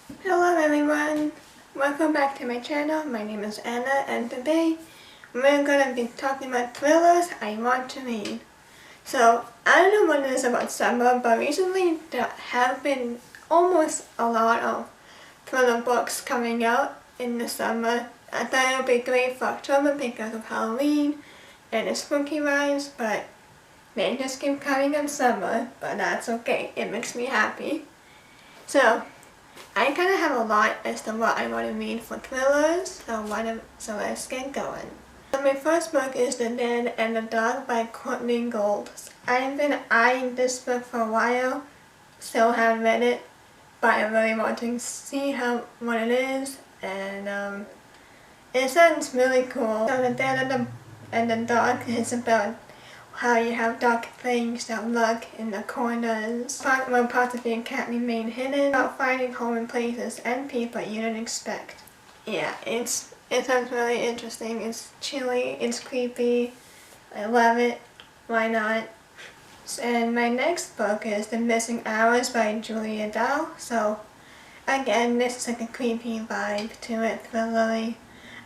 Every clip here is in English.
Hello everyone! Welcome back to my channel. My name is Anna and today we're going to be talking about thrillers I want to read. So, I don't know what it is about summer, but recently there have been almost a lot of thriller books coming out in the summer. I thought it would be great for October because of Halloween and the spooky vibes, but they just keep coming in summer, but that's okay. It makes me happy. So, I kind of have a lot as to what I want to read for thrillers, so let's get going. So my first book is The Dead and the Dog by Courtney Gold. I've been eyeing this book for a while, still haven't read it, but I really want to see what it is, and it sounds really cool. So The Dead and the Dog is about how you have dark things that lurk in the corners. Parts of you can't remain hidden, about finding home in places and people you don't expect. Yeah, it sounds really interesting. It's chilly, it's creepy, I love it, why not? And my next book is The Missing Hours by Julia Dow. So again, this is like a creepy vibe to it, thriller-y.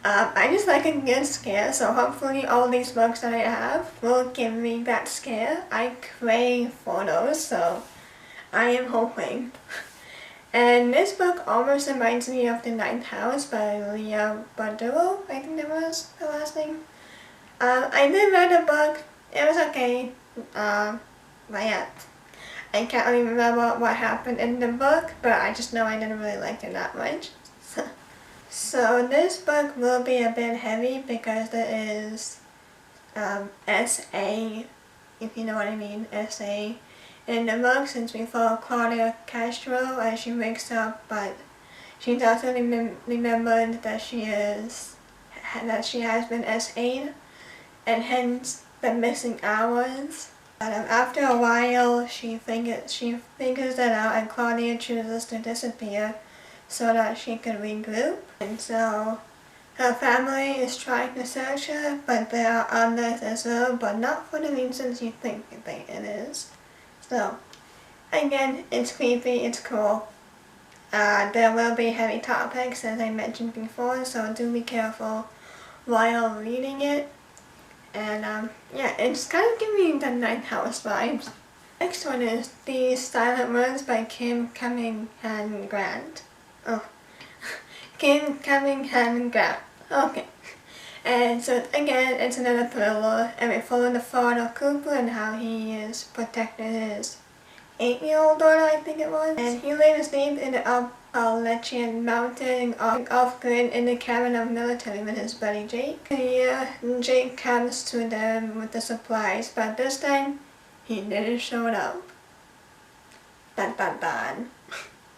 I just like a good scare, so hopefully all these books that I have will give me that scare. I crave for those, so I am hoping. And this book almost reminds me of The Ninth House by Leah Bardullo, I think that was her last name. I did read the book, it was okay, but yeah. I can't really remember what happened in the book, but I just know I didn't really like it that much. So this book will be a bit heavy because there is SA, if you know what I mean, SA in the book, since we follow Claudia Castro as she wakes up, but she's also remembered that she has been SA'd, and hence the missing hours. But after a while, she figures that out, and Claudia chooses to disappear so that she could regroup. And so her family is trying to search her, but there are others as well, but not for the reasons you think it is. So again, it's creepy, it's cool. There will be heavy topics as I mentioned before, so do be careful while reading it. And yeah, it's kind of giving me the Ninth House vibes. Next one is These Silent Words by Kim Cunningham Grant. Oh, Kim Cunningham Grant. Okay. And so again, it's another thriller, and we follow the father Cooper and how he is protecting his 8-year-old daughter, I think it was. And he laid his name in the Appalachian Mountain off-grid in the cabin of military with his buddy Jake. Yeah, Jake comes to them with the supplies, but this time he didn't show up. Dun dun dun.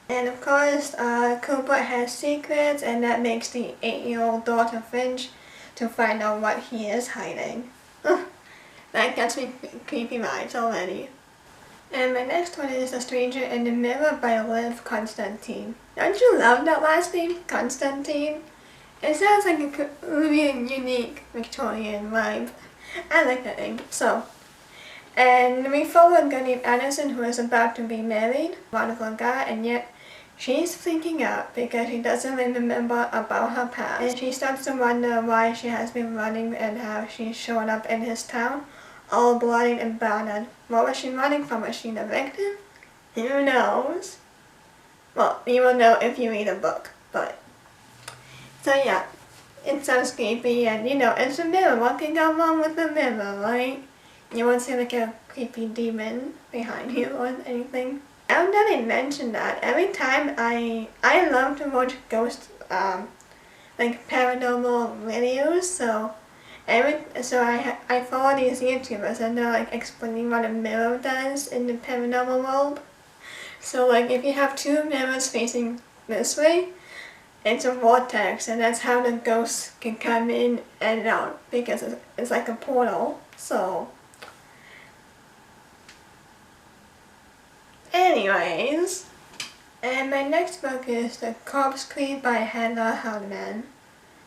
And of course, Cooper has secrets, and that makes the 8-year-old daughter flinch to find out what he is hiding. That gets me creepy vibes already. And my next one is A Stranger in the Mirror by Liv Constantine. Don't you love that last name, Constantine? It sounds like a really unique Victorian vibe. I like that name. So, and we follow a girl named Addison who is about to be married, wonderful guy, and yet she's freaking out because she doesn't remember about her past. And she starts to wonder why she has been running and how she showed up in his town, all bloody and battered. What was she running from? Was she the victim? Who knows? Well, you will know if you read a book, but... So yeah, it sounds creepy, and you know, it's a mirror. What can go wrong with the mirror, right? You won't see like a creepy demon behind you or anything. Now that I mentioned that, every time I love to watch ghost, like paranormal videos, so I follow these YouTubers and they're like explaining what a mirror does in the paranormal world. So like if you have two mirrors facing this way, it's a vortex, and that's how the ghosts can come in and out because it's like a portal. So anyways, and my next book is The Corpse Queen by Hannah Hardman.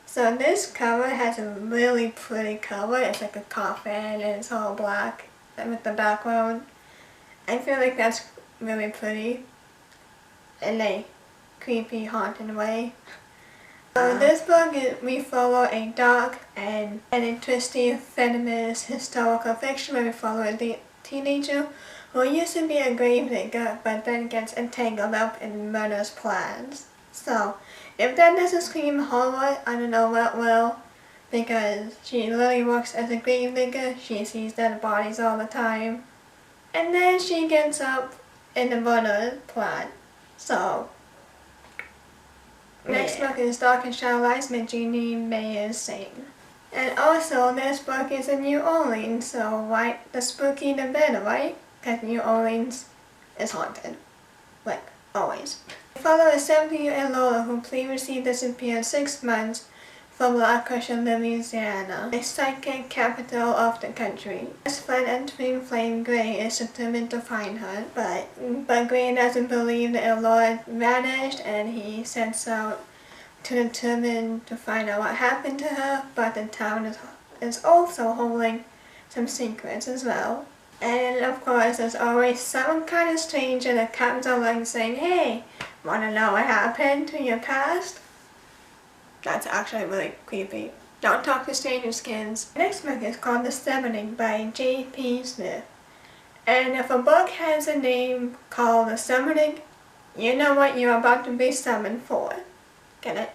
So this cover has a really pretty cover. It's like a coffin and it's all black with the background. I feel like that's really pretty. And creepy, haunted way. So this book, we follow a dark and interesting feminist historical fiction where we follow a teenager who used to be a grave digger but then gets entangled up in murderous plans. So, if that doesn't scream horror, I don't know what will, because she literally works as a grave digger, she sees dead bodies all the time, and then she gets up in the murder plan. So, next book is Dark and Shadow Lies by Jeannie Meyer Sane. And also, this book is in New Orleans, so why the spooky the better, right? Because New Orleans is haunted. Like, always. We follow a 70-year-old Lola who previously disappeared 6 months from La Cushion, Louisiana, a psychic capital of the country. His friend and twin flame Gray is determined to find her, but Gray doesn't believe that Laura vanished, and he sets out to determine to find out what happened to her, but the town is also holding some secrets as well. And of course, there's always some kind of stranger that comes along saying, "Hey, wanna know what happened to your past?" That's actually really creepy. Don't talk to strangers, kids. The next book is called The Summoning by J.P. Smith. And if a book has a name called The Summoning, you know what you're about to be summoned for. Get it?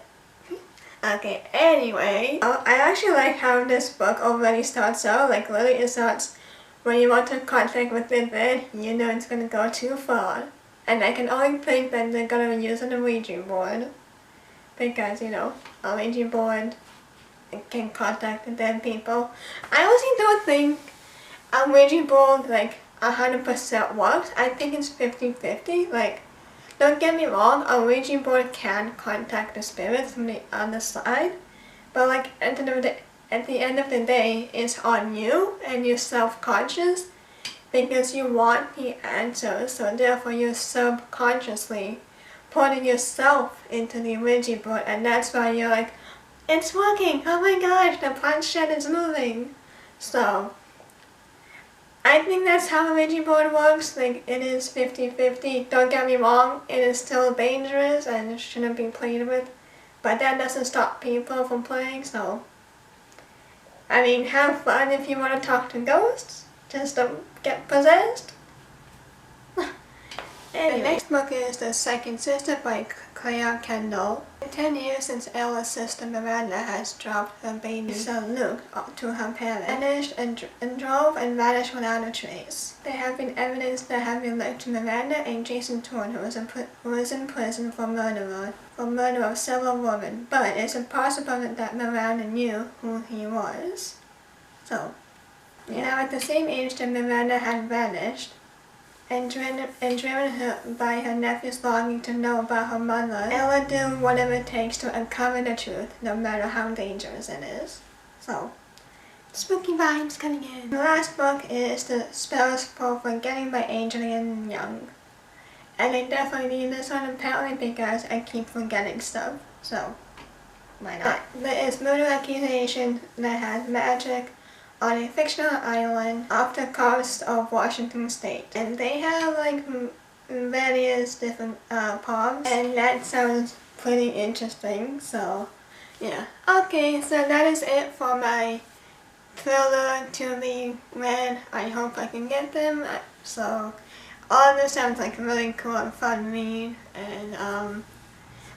Okay, anyway, I actually like how this book already starts out. Like, literally it starts when you want to contact with the dead, you know it's gonna go too far. And I can only think that they're gonna use an Ouija board. Because, you know, a Ouija board can contact the dead people. I honestly don't think a Ouija board, like, 100% works. I think it's 50-50. Like, don't get me wrong, a Ouija board can contact the spirits from the other side. But, like, at the end of the day, it's on you and you're self-conscious because you want the answers. So therefore, you're subconsciously putting yourself into the Ouija board, and that's why you're like, it's working, oh my gosh, the planchette is moving. So, I think that's how a Ouija board works. Like, it is 50-50. Don't get me wrong, it is still dangerous and it shouldn't be played with, but that doesn't stop people from playing, so. I mean, have fun if you want to talk to ghosts, just don't get possessed. Anyway. The next book is The Second Sister by Claire Kendall. In 10 years since Ella's sister Miranda has dropped her baby son Luke to her parents, vanished and drove and vanished without a trace. There have been evidence that have been linked to Miranda and Jason Thorne, who is in prison for murder of several women, but it's impossible that Miranda knew who he was. So, now at the same age that Miranda had vanished, and driven by her nephew's longing to know about her mother, Ella do whatever it takes to uncover the truth, no matter how dangerous it is. So, spooky vibes coming in. The last book is The Spells for Forgetting by Adrienne Young. And I definitely need this one apparently because I keep forgetting stuff, so why not? There is murder accusation that has magic on a fictional island off the coast of Washington State. And they have like various different poems, and that sounds pretty interesting, so yeah. Okay, so that is it for my thriller to be read. I hope I can get them. So all this sounds like really cool and fun to read, and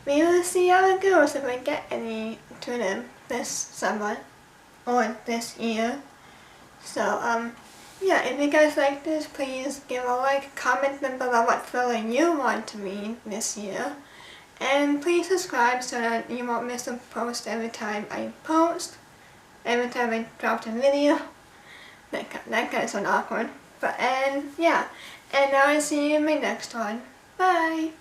we will see how it goes if I get any to them this summer or this year. So, yeah, if you guys like this, please give a like, comment down below what thriller you want to read this year, and please subscribe so that you won't miss a post every time I post, every time I drop a video. That got so awkward. But, and yeah, and now I see you in my next one. Bye!